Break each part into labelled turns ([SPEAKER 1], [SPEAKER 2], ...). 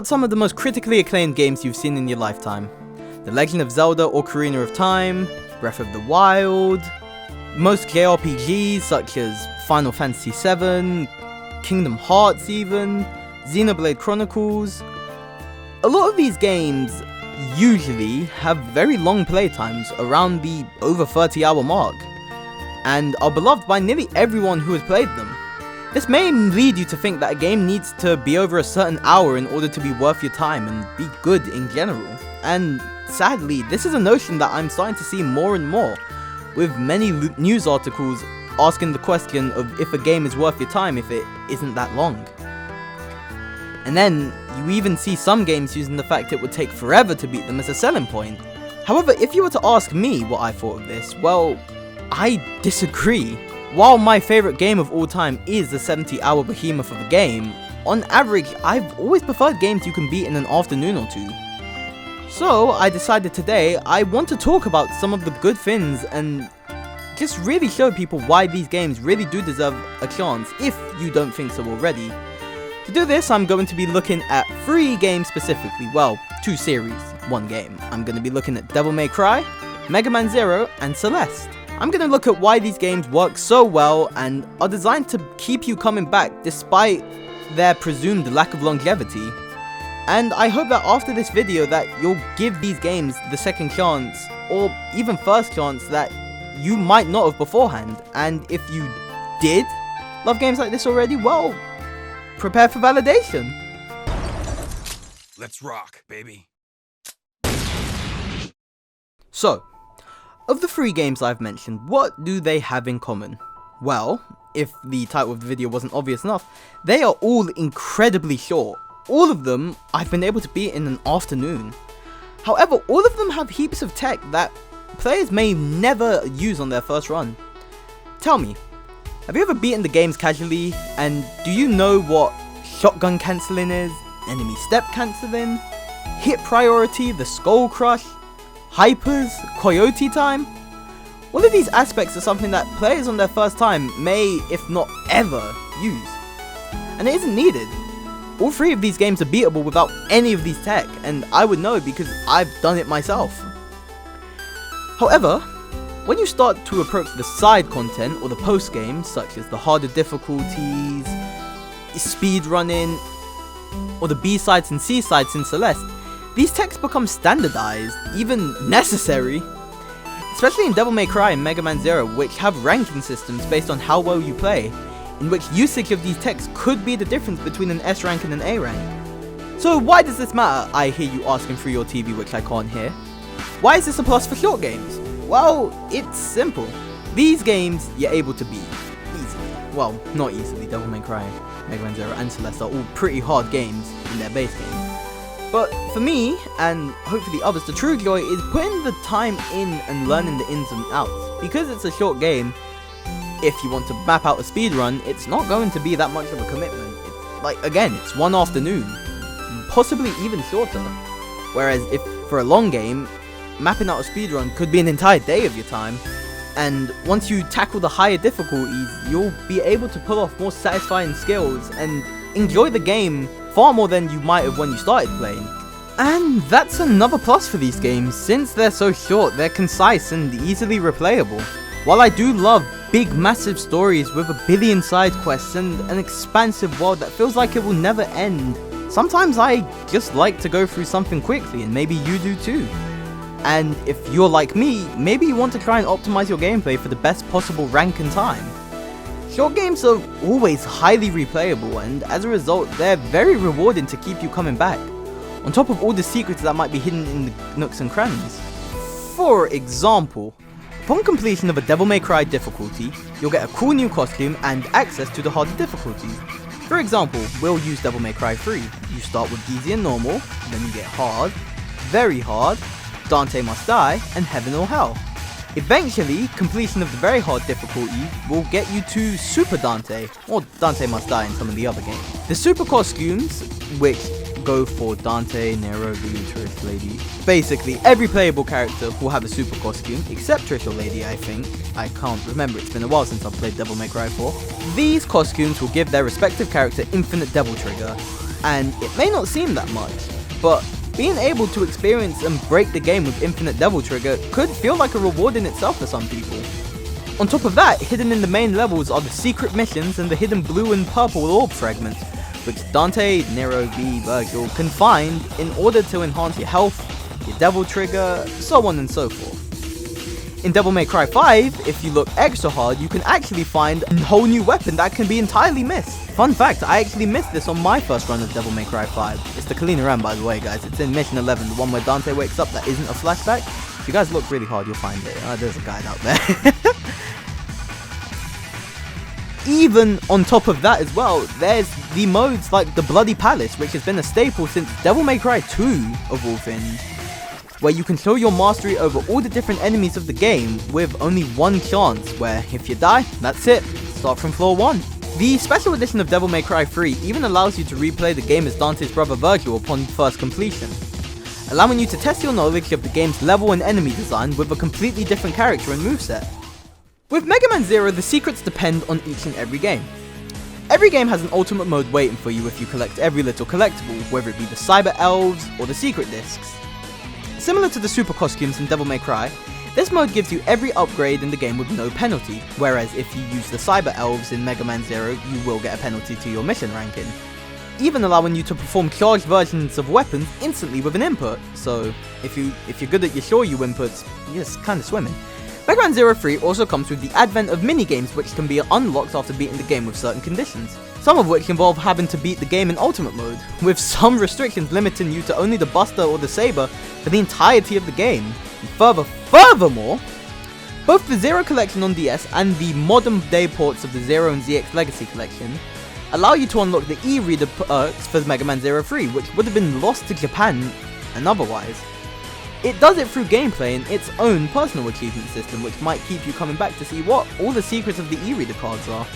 [SPEAKER 1] out some of the most critically acclaimed games you've seen in your lifetime. The Legend of Zelda: Ocarina of Time, Breath of the Wild, most JRPGs such as Final Fantasy VII, Kingdom Hearts even, Xenoblade Chronicles. A lot of these games usually have very long playtimes, around the over 30-hour mark, and are beloved by nearly everyone who has played them. This may lead you to think that a game needs to be over a certain hour in order to be worth your time and be good in general, and sadly, this is a notion that I'm starting to see more and more, with many news articles asking the question of if a game is worth your time if it isn't that long. And then, you even see some games using the fact it would take forever to beat them as a selling point. However, if you were to ask me what I thought of this, well, I disagree. While my favourite game of all time is the 70-hour behemoth of a game, on average, I've always preferred games you can beat in an afternoon or two. So, I decided today I want to talk about some of the good things and just really show people why these games really do deserve a chance if you don't think so already. To do this, I'm going to be looking at 3 games specifically, well, 2 series, 1 game. I'm going to be looking at Devil May Cry, Mega Man Zero, and Celeste. I'm going to look at why these games work so well and are designed to keep you coming back despite their presumed lack of longevity. And I hope that after this video that you'll give these games the second chance, or even first chance that you might not have beforehand. And if you did love games like this already, well, prepare for validation.
[SPEAKER 2] Let's rock, baby.
[SPEAKER 1] So, of the 3 games I've mentioned, what do they have in common? Well, if the title of the video wasn't obvious enough, they are all incredibly short. All of them I've been able to beat in an afternoon. However, all of them have heaps of tech that players may never use on their first run. Tell me, have you ever beaten the games casually, and do you know what shotgun cancelling is, enemy step cancelling, hit priority, the skull crush, hypers, coyote time? All of these aspects are something that players on their first time may, if not ever, use. And it isn't needed. All 3 of these games are beatable without any of these tech, and I would know because I've done it myself. However, when you start to approach the side content or the post games, such as the harder difficulties, speedrunning, or the B-sides and C-sides in Celeste, these techs become standardized, even necessary. Especially in Devil May Cry and Mega Man Zero, which have ranking systems based on how well you play, in which usage of these techs could be the difference between an S rank and an A rank. So why does this matter, I hear you asking through your TV, which I can't hear? Why is this a plus for short games? Well, it's simple. These games you're able to beat easily. Well, not easily. Devil May Cry, Mega Man Zero, and Celeste are all pretty hard games in their base game. But for me, and hopefully others, the true joy is putting the time in and learning the ins and outs. Because it's a short game, if you want to map out a speedrun, it's not going to be that much of a commitment. It's like, again, it's 1 afternoon, possibly even shorter. Whereas if for a long game, mapping out a speedrun could be an entire day of your time. And once you tackle the higher difficulties, you'll be able to pull off more satisfying skills and enjoy the game far more than you might have when you started playing. And that's another plus for these games. Since they're so short, they're concise and easily replayable. While I do love big massive stories with a billion side quests and an expansive world that feels like it will never end, sometimes I just like to go through something quickly, and maybe you do too. And if you're like me, maybe you want to try and optimize your gameplay for the best possible rank and time. Short games are always highly replayable, and as a result, they're very rewarding to keep you coming back, on top of all the secrets that might be hidden in the nooks and crannies. For example, upon completion of a Devil May Cry difficulty, you'll get a cool new costume and access to the harder difficulties. For example, we'll use Devil May Cry 3. You start with easy and normal, then you get hard, very hard, Dante Must Die, and Heaven or Hell. Eventually, completion of the very hard difficulty will get you to Super Dante, or Dante Must Die in some of the other games. The super costumes, which go for Dante, Nero, Lulu, Trish Lady. Basically, every playable character will have a super costume, except Trish or Lady, I think. I can't remember, it's been a while since I've played Devil May Cry 4. These costumes will give their respective character infinite Devil Trigger. and it may not seem that much, but being able to experience and break the game with Infinite Devil Trigger could feel like a reward in itself for some people. On top of that, hidden in the main levels are the secret missions and the hidden blue and purple orb fragments, which Dante, Nero, V, Virgil can find in order to enhance your health, your Devil Trigger, so on and so forth. In Devil May Cry 5, if you look extra hard, you can actually find a whole new weapon that can be entirely missed. Fun fact, I actually missed this on my first run of Devil May Cry 5. It's the Kalina Ram, by the way, guys. It's in Mission 11, the one where Dante wakes up that isn't a flashback. If you guys look really hard, you'll find it. There's a guide out there. Even on top of that as well, there's the modes like the Bloody Palace, which has been a staple since Devil May Cry 2, of all things, where you can show your mastery over all the different enemies of the game with only one chance, where if you die, that's it, start from floor 1. The special edition of Devil May Cry 3 even allows you to replay the game as Dante's brother Virgil upon first completion, allowing you to test your knowledge of the game's level and enemy design with a completely different character and moveset. With Mega Man Zero, the secrets depend on each and every game. Every game has an ultimate mode waiting for you if you collect every little collectible, whether it be the Cyber Elves or the secret discs. Similar to the super costumes in Devil May Cry, this mode gives you every upgrade in the game with no penalty, whereas if you use the Cyber Elves in Mega Man Zero, you will get a penalty to your mission ranking, even allowing you to perform charged versions of weapons instantly with an input, so if you're good at your Shoryu inputs, you're just kinda swimming. Mega Man Zero 3 also comes with the advent of mini-games which can be unlocked after beating the game with certain conditions, some of which involve having to beat the game in Ultimate Mode, with some restrictions limiting you to only the Buster or the Saber for the entirety of the game. And furthermore, both the Zero Collection on DS and the modern day ports of the Zero and ZX Legacy Collection allow you to unlock the e-reader perks for Mega Man Zero 3, which would have been lost to Japan and otherwise. It does it through gameplay and its own personal achievement system, which might keep you coming back to see what all the secrets of the e-reader cards are.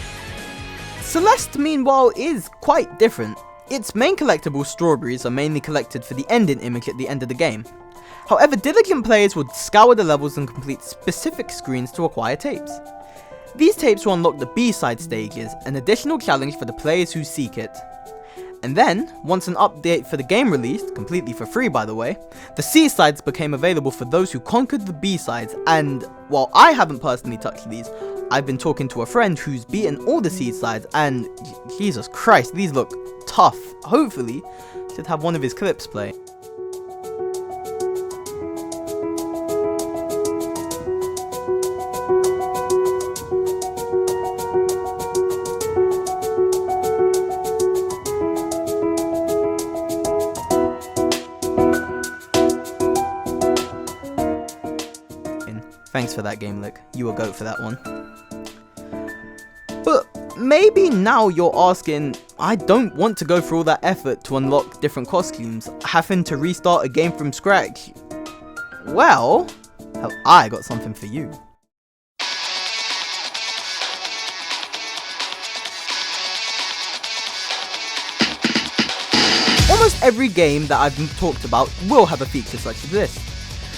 [SPEAKER 1] Celeste, meanwhile, is quite different. Its main collectible, strawberries, are mainly collected for the ending image at the end of the game. However, diligent players would scour the levels and complete specific screens to acquire tapes. These tapes will unlock the B-side stages, an additional challenge for the players who seek it. And then, once an update for the game released, completely for free by the way, the C-sides became available for those who conquered the B-sides, and while I haven't personally touched these, I've been talking to a friend who's beaten all the C-sides, and Jesus Christ, these look tough. Hopefully, should have one of his clips play. Thanks for that, GameLick. You a goat for that one. But maybe now you're asking, I don't want to go through all that effort to unlock different costumes, having to restart a game from scratch. Well, have I got something for you. Almost every game that I've talked about will have a feature such as this.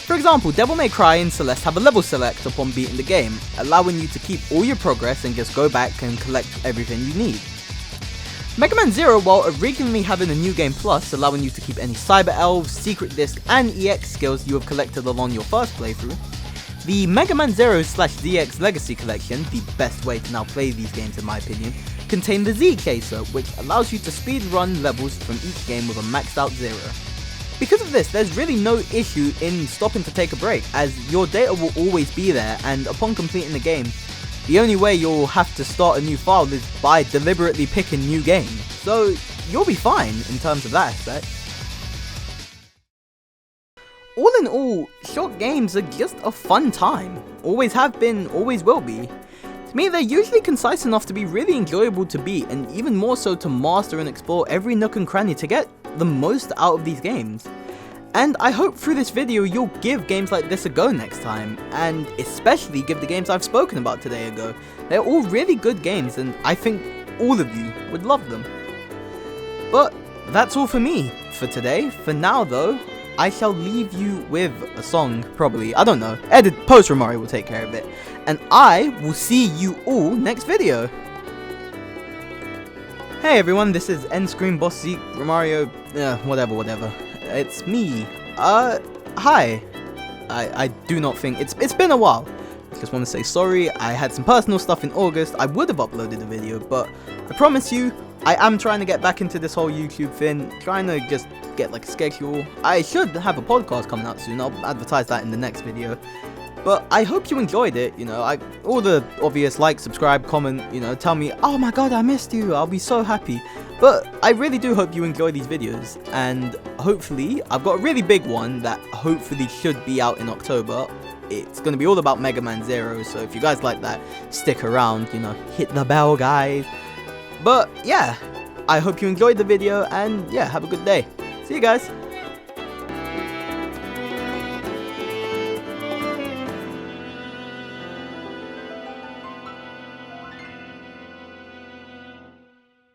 [SPEAKER 1] For example, Devil May Cry and Celeste have a level select upon beating the game, allowing you to keep all your progress and just go back and collect everything you need. Mega Man Zero, while originally having a New Game Plus, allowing you to keep any Cyber Elves, Secret Disc and EX skills you have collected along your first playthrough, the Mega Man Zero/ZX Legacy Collection, the best way to now play these games in my opinion, contain the Z Chaser, which allows you to speedrun levels from each game with a maxed out Zero. Because of this, there's really no issue in stopping to take a break, as your data will always be there, and upon completing the game, the only way you'll have to start a new file is by deliberately picking new game. So you'll be fine in terms of that aspect. All in all, short games are just a fun time. Always have been, always will be. To me, they're usually concise enough to be really enjoyable to beat, and even more so to master and explore every nook and cranny to get the most out of these games. And I hope through this video you'll give games like this a go next time, and especially give the games I've spoken about today a go. They're all really good games and I think all of you would love them. But that's all for me for today. For now though, I shall leave you with a song, probably, I don't know, post-Romari will take care of it. And I will see you all next video. Hey everyone, this is Endscreen Boss Zeke, Mario, whatever. It's me. Hi. I do not think it's been a while. I just want to say sorry. I had some personal stuff in August. I would have uploaded a video, but I promise you, I am trying to get back into this whole YouTube thing, trying to just get like a schedule. I should have a podcast coming out soon. I'll advertise that in the next video. But I hope you enjoyed it, all the obvious like, subscribe, comment, tell me, oh my god, I missed you, I'll be so happy. But I really do hope you enjoy these videos, and hopefully, I've got a really big one that hopefully should be out in October. It's going to be all about Mega Man Zero, so if you guys like that, stick around, hit the bell, guys. But yeah, I hope you enjoyed the video, and yeah, have a good day. See you guys.